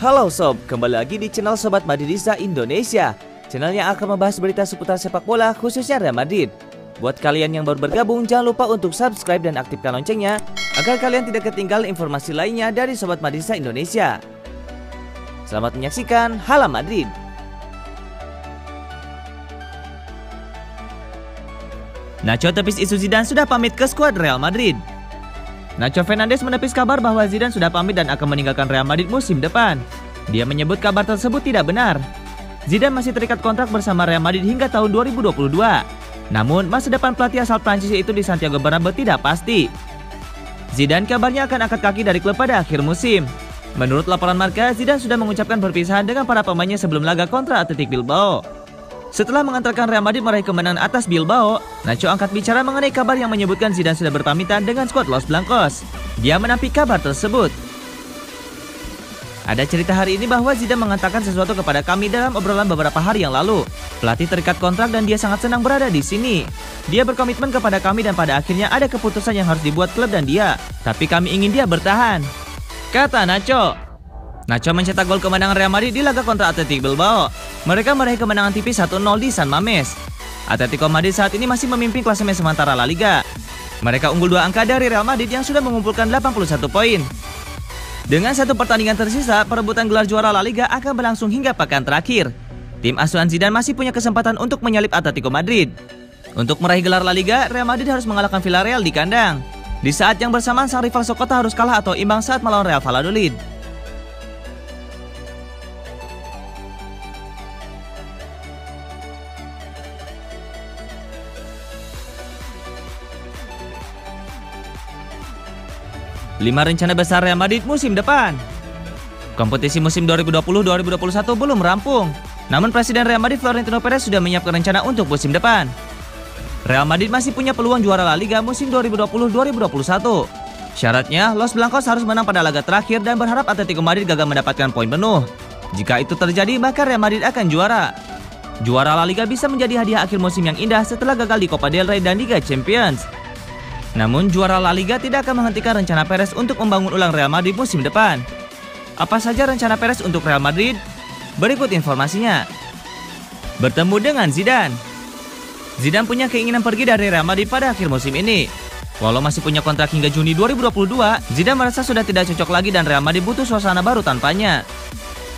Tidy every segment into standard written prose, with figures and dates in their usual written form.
Halo sob, kembali lagi di channel Sobat Madridista Indonesia. Channel yang akan membahas berita seputar sepak bola khususnya Real Madrid. Buat kalian yang baru bergabung, jangan lupa untuk subscribe dan aktifkan loncengnya agar kalian tidak ketinggalan informasi lainnya dari Sobat Madridista Indonesia. Selamat menyaksikan Hala Madrid. Nacho tepis isu Zidane sudah pamit ke skuad Real Madrid. Nacho Fernandes menepis kabar bahwa Zidane sudah pamit dan akan meninggalkan Real Madrid musim depan. Dia menyebut kabar tersebut tidak benar. Zidane masih terikat kontrak bersama Real Madrid hingga tahun 2022. Namun, masa depan pelatih asal Prancis itu di Santiago Bernabeu tidak pasti. Zidane kabarnya akan angkat kaki dari klub pada akhir musim. Menurut laporan Marca, Zidane sudah mengucapkan perpisahan dengan para pemainnya sebelum laga kontra Athletic Bilbao. Setelah mengantarkan Real Madrid meraih kemenangan atas Bilbao, Nacho angkat bicara mengenai kabar yang menyebutkan Zidane sudah berpamitan dengan skuad Los Blancos. Dia menampik kabar tersebut. Ada cerita hari ini bahwa Zidane mengatakan sesuatu kepada kami dalam obrolan beberapa hari yang lalu. Pelatih terikat kontrak dan dia sangat senang berada di sini. Dia berkomitmen kepada kami dan pada akhirnya ada keputusan yang harus dibuat klub dan dia. Tapi kami ingin dia bertahan, kata Nacho. Nacho mencetak gol kemenangan Real Madrid di laga kontra Athletic Bilbao. Mereka meraih kemenangan tipis 1-0 di San Mamés. Atletico Madrid saat ini masih memimpin klasemen sementara La Liga. Mereka unggul 2 angka dari Real Madrid yang sudah mengumpulkan 81 poin. Dengan satu pertandingan tersisa, perebutan gelar juara La Liga akan berlangsung hingga pekan terakhir. Tim asuhan Zidane masih punya kesempatan untuk menyalip Atletico Madrid. Untuk meraih gelar La Liga, Real Madrid harus mengalahkan Villarreal di kandang. Di saat yang bersamaan, sang rival sekota harus kalah atau imbang saat melawan Real Valladolid. Lima rencana besar Real Madrid musim depan. Kompetisi musim 2020-2021 belum rampung. Namun Presiden Real Madrid Florentino Perez sudah menyiapkan rencana untuk musim depan. Real Madrid masih punya peluang juara La Liga musim 2020-2021. Syaratnya, Los Blancos harus menang pada laga terakhir dan berharap Atletico Madrid gagal mendapatkan poin penuh. Jika itu terjadi, maka Real Madrid akan juara. Juara La Liga bisa menjadi hadiah akhir musim yang indah setelah gagal di Copa del Rey dan Liga Champions. Namun juara La Liga tidak akan menghentikan rencana Perez untuk membangun ulang Real Madrid musim depan. Apa saja rencana Perez untuk Real Madrid? Berikut informasinya. Bertemu dengan Zidane. Zidane punya keinginan pergi dari Real Madrid pada akhir musim ini. Walau masih punya kontrak hingga Juni 2022, Zidane merasa sudah tidak cocok lagi dan Real Madrid butuh suasana baru tanpanya.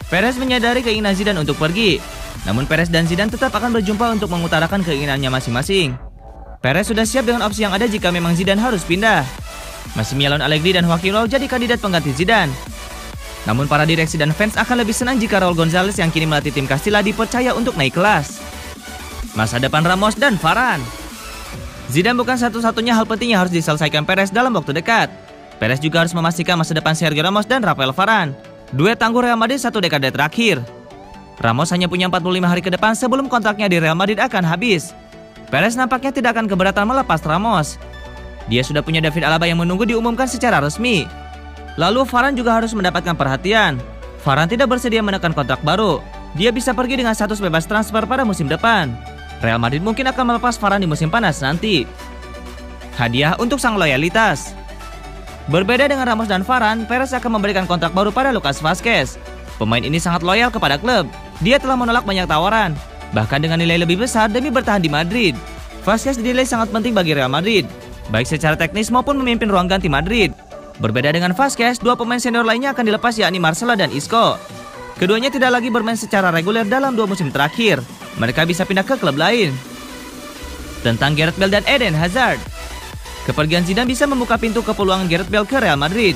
Perez menyadari keinginan Zidane untuk pergi. Namun Perez dan Zidane tetap akan berjumpa untuk mengutarakan keinginannya masing-masing. Perez sudah siap dengan opsi yang ada jika memang Zidane harus pindah. Massimiliano Allegri dan Joaquim Low jadi kandidat pengganti Zidane. Namun para direksi dan fans akan lebih senang jika Raul Gonzalez yang kini melatih tim Castilla dipercaya untuk naik kelas. Masa depan Ramos dan Varane. Zidane bukan satu-satunya hal penting yang harus diselesaikan Perez dalam waktu dekat. Perez juga harus memastikan masa depan Sergio Ramos dan Rafael Varane, duet tangguh Real Madrid satu dekade terakhir. Ramos hanya punya 45 hari ke depan sebelum kontraknya di Real Madrid akan habis. Perez nampaknya tidak akan keberatan melepas Ramos. Dia sudah punya David Alaba yang menunggu diumumkan secara resmi. Lalu Varane juga harus mendapatkan perhatian. Varane tidak bersedia menekan kontrak baru. Dia bisa pergi dengan status bebas transfer pada musim depan. Real Madrid mungkin akan melepas Varane di musim panas nanti. Hadiah untuk sang loyalitas. Berbeda dengan Ramos dan Varane, Perez akan memberikan kontrak baru pada Lucas Vazquez. Pemain ini sangat loyal kepada klub. Dia telah menolak banyak tawaran, bahkan dengan nilai lebih besar demi bertahan di Madrid. Vazquez dinilai sangat penting bagi Real Madrid, baik secara teknis maupun memimpin ruang ganti Madrid. Berbeda dengan Vazquez, dua pemain senior lainnya akan dilepas yakni Marcelo dan Isco. Keduanya tidak lagi bermain secara reguler dalam 2 musim terakhir. Mereka bisa pindah ke klub lain. Tentang Gareth Bale dan Eden Hazard. Kepergian Zidane bisa membuka pintu kepeluangan Gareth Bale ke Real Madrid.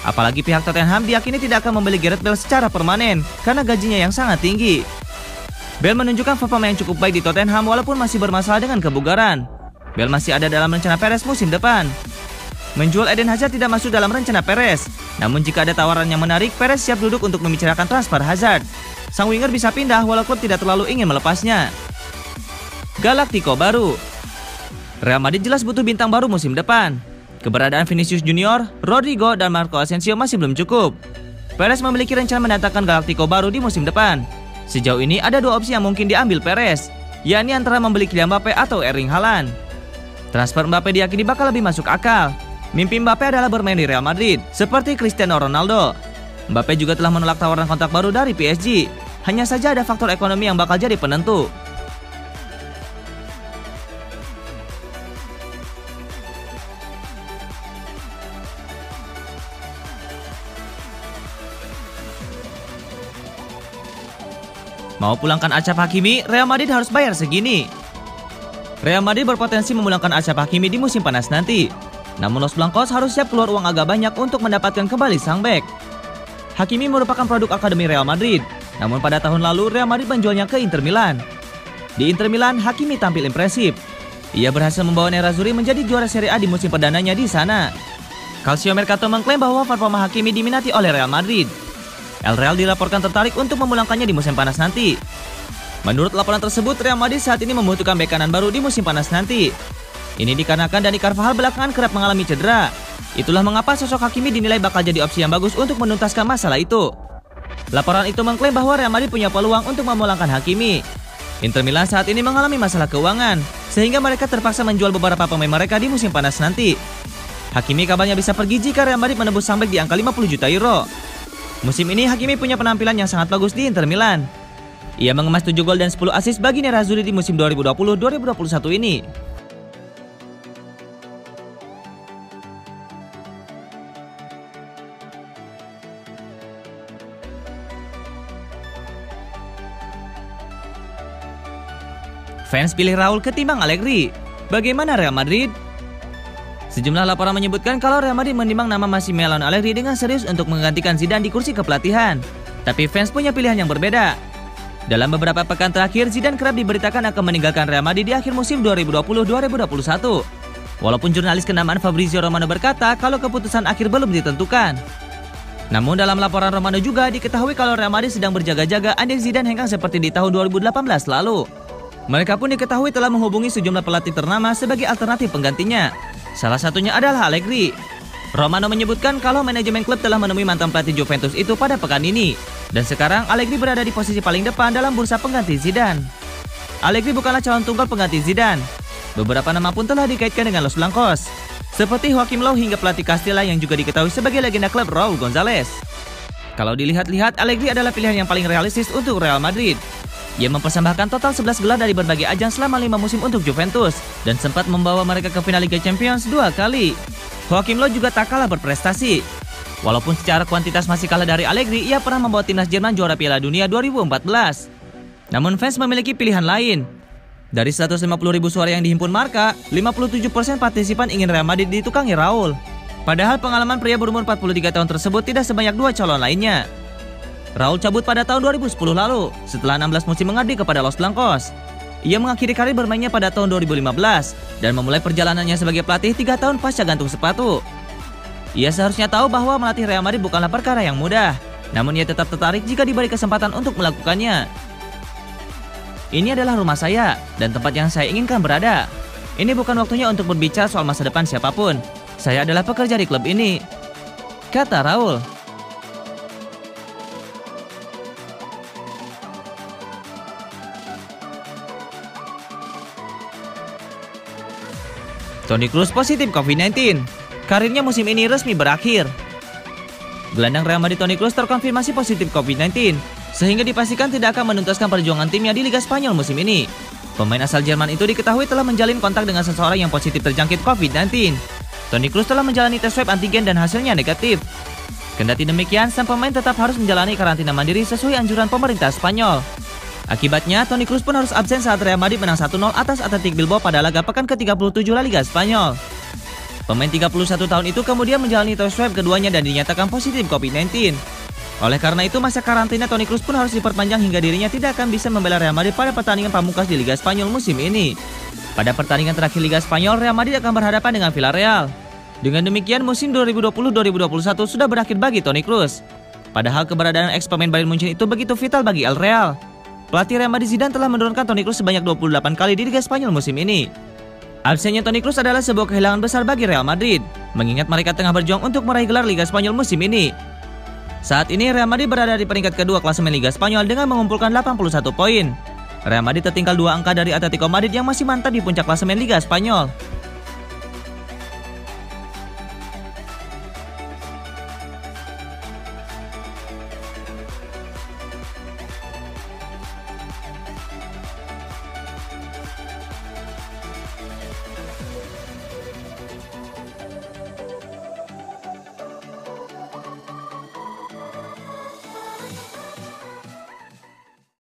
Apalagi pihak Tottenham diyakini tidak akan membeli Gareth Bale secara permanen karena gajinya yang sangat tinggi. Bale menunjukkan performa yang cukup baik di Tottenham walaupun masih bermasalah dengan kebugaran. Bale masih ada dalam rencana Perez musim depan. Menjual Eden Hazard tidak masuk dalam rencana Perez. Namun jika ada tawaran yang menarik, Perez siap duduk untuk membicarakan transfer Hazard. Sang winger bisa pindah walau klub tidak terlalu ingin melepasnya. Galactico baru. Real Madrid jelas butuh bintang baru musim depan. Keberadaan Vinicius Junior, Rodrigo, dan Marco Asensio masih belum cukup. Perez memiliki rencana mendatangkan Galactico baru di musim depan. Sejauh ini ada 2 opsi yang mungkin diambil Perez, yakni antara membeli Kylian Mbappe atau Erling Haaland. Transfer Mbappe diyakini bakal lebih masuk akal. Mimpi Mbappe adalah bermain di Real Madrid, seperti Cristiano Ronaldo. Mbappe juga telah menolak tawaran kontrak baru dari PSG. Hanya saja ada faktor ekonomi yang bakal jadi penentu. Mau pulangkan Achraf Hakimi, Real Madrid harus bayar segini. Real Madrid berpotensi memulangkan Achraf Hakimi di musim panas nanti. Namun Los Blancos harus siap keluar uang agak banyak untuk mendapatkan kembali sang bek. Hakimi merupakan produk akademi Real Madrid. Namun pada tahun lalu Real Madrid menjualnya ke Inter Milan. Di Inter Milan, Hakimi tampil impresif. Ia berhasil membawa Nerazzurri menjadi juara Serie A di musim perdananya di sana. Calcio Mercato mengklaim bahwa performa Hakimi diminati oleh Real Madrid. El Real dilaporkan tertarik untuk memulangkannya di musim panas nanti. Menurut laporan tersebut, Real Madrid saat ini membutuhkan bek kanan baru di musim panas nanti. Ini dikarenakan Dani Carvajal belakangan kerap mengalami cedera. Itulah mengapa sosok Hakimi dinilai bakal jadi opsi yang bagus untuk menuntaskan masalah itu. Laporan itu mengklaim bahwa Real Madrid punya peluang untuk memulangkan Hakimi. Inter Milan saat ini mengalami masalah keuangan, sehingga mereka terpaksa menjual beberapa pemain mereka di musim panas nanti. Hakimi kabarnya bisa pergi jika Real Madrid menembus sang bek di angka 50 juta euro. Musim ini Hakimi punya penampilan yang sangat bagus di Inter Milan. Ia mengemas 7 gol dan 10 assist bagi Nerazzurri di musim 2020-2021 ini. Fans pilih Raul ketimbang Allegri. Bagaimana Real Madrid? Sejumlah laporan menyebutkan kalau Real Madrid menimbang nama Massimiliano Allegri dengan serius untuk menggantikan Zidane di kursi kepelatihan. Tapi fans punya pilihan yang berbeda. Dalam beberapa pekan terakhir, Zidane kerap diberitakan akan meninggalkan Real Madrid di akhir musim 2020-2021. Walaupun jurnalis kenamaan Fabrizio Romano berkata kalau keputusan akhir belum ditentukan. Namun dalam laporan Romano juga diketahui kalau Real Madrid sedang berjaga-jaga andai Zidane hengkang seperti di tahun 2018 lalu. Mereka pun diketahui telah menghubungi sejumlah pelatih ternama sebagai alternatif penggantinya. Salah satunya adalah Allegri. Romano menyebutkan kalau manajemen klub telah menemui mantan pelatih Juventus itu pada pekan ini. Dan sekarang Allegri berada di posisi paling depan dalam bursa pengganti Zidane. Allegri bukanlah calon tunggal pengganti Zidane. Beberapa nama pun telah dikaitkan dengan Los Blancos, seperti Joachim Löw hingga pelatih Castilla yang juga diketahui sebagai legenda klub Raúl González. Kalau dilihat-lihat, Allegri adalah pilihan yang paling realistis untuk Real Madrid. Ia mempersembahkan total 11 gelar dari berbagai ajang selama 5 musim untuk Juventus dan sempat membawa mereka ke final Liga Champions 2 kali. Joachim Löw juga tak kalah berprestasi. Walaupun secara kuantitas masih kalah dari Allegri, ia pernah membawa timnas Jerman juara Piala Dunia 2014. Namun fans memiliki pilihan lain. Dari 150.000 suara yang dihimpun Marca, 57% partisipan ingin Real Madrid ditukangi Raul. Padahal pengalaman pria berumur 43 tahun tersebut tidak sebanyak 2 calon lainnya. Raul cabut pada tahun 2010 lalu, setelah 16 musim mengabdi kepada Los Blancos. Ia mengakhiri karir bermainnya pada tahun 2015 dan memulai perjalanannya sebagai pelatih 3 tahun pasca gantung sepatu. Ia seharusnya tahu bahwa melatih Real Madrid bukanlah perkara yang mudah, namun ia tetap tertarik jika diberi kesempatan untuk melakukannya. Ini adalah rumah saya dan tempat yang saya inginkan berada. Ini bukan waktunya untuk berbicara soal masa depan siapapun. Saya adalah pekerja di klub ini, kata Raul. Toni Kroos positif COVID-19. Karirnya musim ini resmi berakhir. Gelandang Real Madrid Toni Kroos terkonfirmasi positif COVID-19, sehingga dipastikan tidak akan menuntaskan perjuangan timnya di Liga Spanyol musim ini. Pemain asal Jerman itu diketahui telah menjalin kontak dengan seseorang yang positif terjangkit COVID-19. Toni Kroos telah menjalani tes swab antigen dan hasilnya negatif. Kendati demikian, sang pemain tetap harus menjalani karantina mandiri sesuai anjuran pemerintah Spanyol. Akibatnya, Toni Kroos pun harus absen saat Real Madrid menang 1-0 atas Athletic Bilbao pada laga pekan ke-37 La Liga Spanyol. Pemain 31 tahun itu kemudian menjalani tes swab keduanya dan dinyatakan positif COVID-19. Oleh karena itu, masa karantina Toni Kroos pun harus diperpanjang hingga dirinya tidak akan bisa membela Real Madrid pada pertandingan pamungkas di Liga Spanyol musim ini. Pada pertandingan terakhir Liga Spanyol, Real Madrid akan berhadapan dengan Villarreal. Dengan demikian, musim 2020-2021 sudah berakhir bagi Toni Kroos. Padahal keberadaan ex-pemain Bayern Munchen itu begitu vital bagi El Real. Pelatih Real Madrid Zidane telah menurunkan Toni Kroos sebanyak 28 kali di Liga Spanyol musim ini. Absennya Toni Kroos adalah sebuah kehilangan besar bagi Real Madrid, mengingat mereka tengah berjuang untuk meraih gelar Liga Spanyol musim ini. Saat ini Real Madrid berada di peringkat kedua klasemen Liga Spanyol dengan mengumpulkan 81 poin. Real Madrid tertinggal 2 angka dari Atletico Madrid yang masih mantap di puncak klasemen Liga Spanyol.